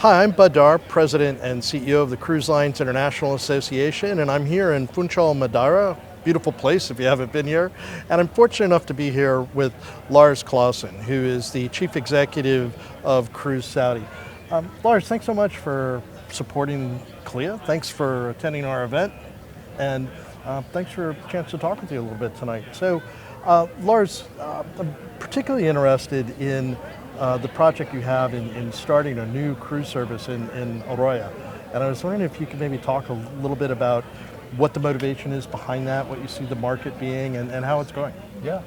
Hi, I'm Darr, President and CEO of the Cruise Lines International Association, and I'm here in Funchal, Madeira. Beautiful place if you haven't been here. And I'm fortunate enough to be here with Lars Clasen, who is the Chief Executive of Cruise Saudi. Lars, thanks so much for supporting CLIA. Thanks for attending our event. And thanks for a chance to talk with you a little bit tonight. So, Lars, I'm particularly interested in the project you have in starting a new cruise service in AROYA. And I was wondering if you could maybe talk a little bit about what the motivation is behind that, what you see the market being, and how it's going. Yeah,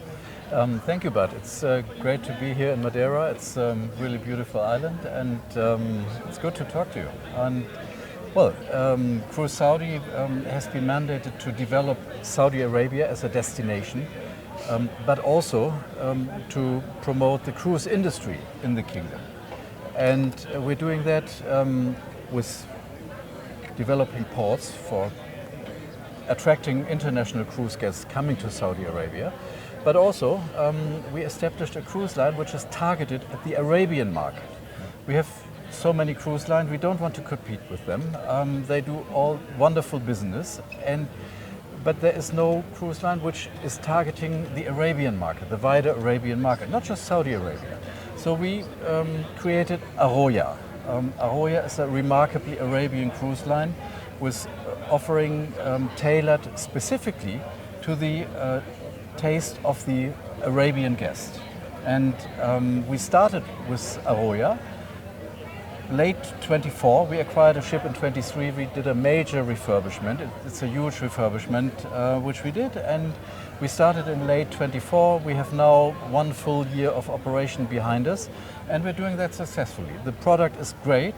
thank you, Bud. It's great to be here in Madeira. It's a really beautiful island, and it's good to talk to you. And well, Cruise Saudi has been mandated to develop Saudi Arabia as a destination, but also to promote the cruise industry in the kingdom. And we're doing that with developing ports for attracting international cruise guests coming to Saudi Arabia. But also, we established a cruise line which is targeted at the Arabian market. We have so many cruise lines, we don't want to compete with them. They do all wonderful business, but there is no cruise line which is targeting the Arabian market, the wider Arabian market, not just Saudi Arabia. So we created AROYA. AROYA is a remarkably Arabian cruise line with offering tailored specifically to the taste of the Arabian guest. And we started with AROYA. Late 24, we acquired a ship in 23, we did a major refurbishment. It's a huge refurbishment which we did, and we started in late 24. We have now 1 full year of operation behind us, and we're doing that successfully. The product is great.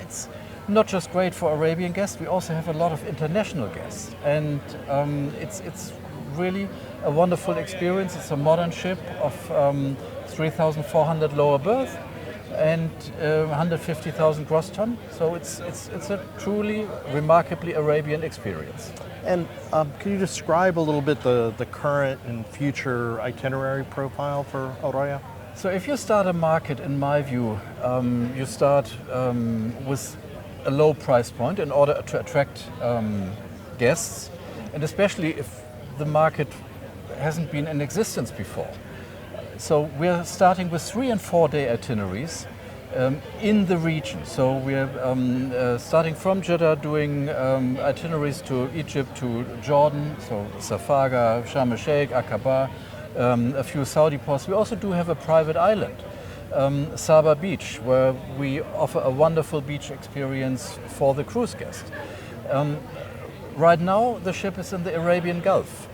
It's not just great for Arabian guests, we also have a lot of international guests, and it's really a wonderful experience. It's a modern ship of 3,400 lower berth and 150,000 gross ton. So it's a truly remarkably Arabian experience. And can you describe a little bit the current and future itinerary profile for AROYA? So if you start a market, in my view, you start with a low price point in order to attract guests, and especially if the market hasn't been in existence before. So we're starting with 3 and 4 day itineraries in the region. So we're starting from Jeddah, doing itineraries to Egypt, to Jordan, so Safaga, Sharm el-Sheikh, Aqaba, a few Saudi ports. We also do have a private island, Saba Beach, where we offer a wonderful beach experience for the cruise guest. Right now, the ship is in the Arabian Gulf,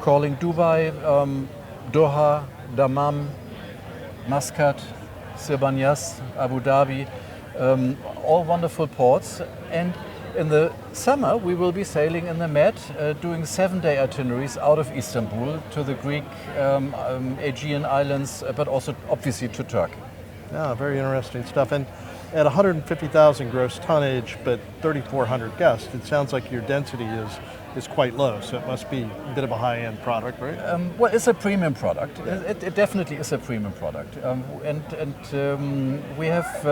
calling Dubai, Doha, Dammam, Muscat, Sirbaniyas, Abu Dhabi, all wonderful ports. And in the summer, we will be sailing in the Med, doing 7-day itineraries out of Istanbul to the Greek Aegean Islands, but also obviously to Turkey. Yeah, very interesting stuff. And at 150,000 gross tonnage, but 3,400 guests, it sounds like your density is quite low, so it must be a bit of a high-end product, right? Well, it's a premium product. It definitely is a premium product. We have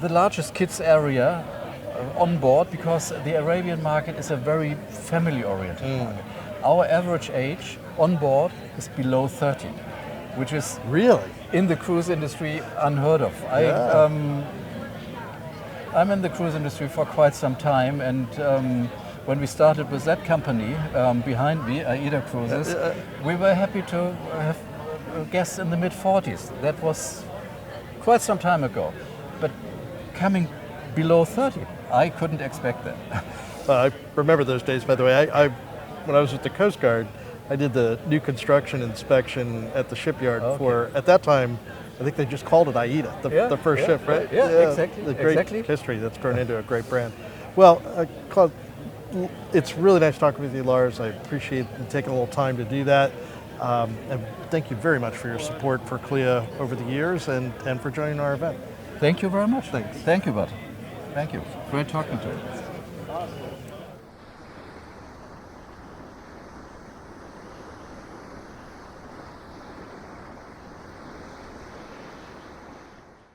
the largest kids area on board because the Arabian market is a very family-oriented market. Our average age on board is below 30, which is really in the cruise industry unheard of. I'm in the cruise industry for quite some time, and when we started with that company behind me, AROYA Cruises, we were happy to have guests in the mid-40s. That was quite some time ago. But coming below 30, I couldn't expect that. I remember those days, by the way. When I was with the Coast Guard, I did the new construction inspection at the shipyard for, at that time, I think they just called it AIDA, the first ship, right? Yeah, exactly. The great history that's turned into a great brand. Well, Claude, it's really nice talking with you, Lars. I appreciate you taking a little time to do that. And thank you very much for your support for CLIA over the years and for joining our event. Thank you very much. Thanks. Thank you, Bud. Thank you. Great talking to you.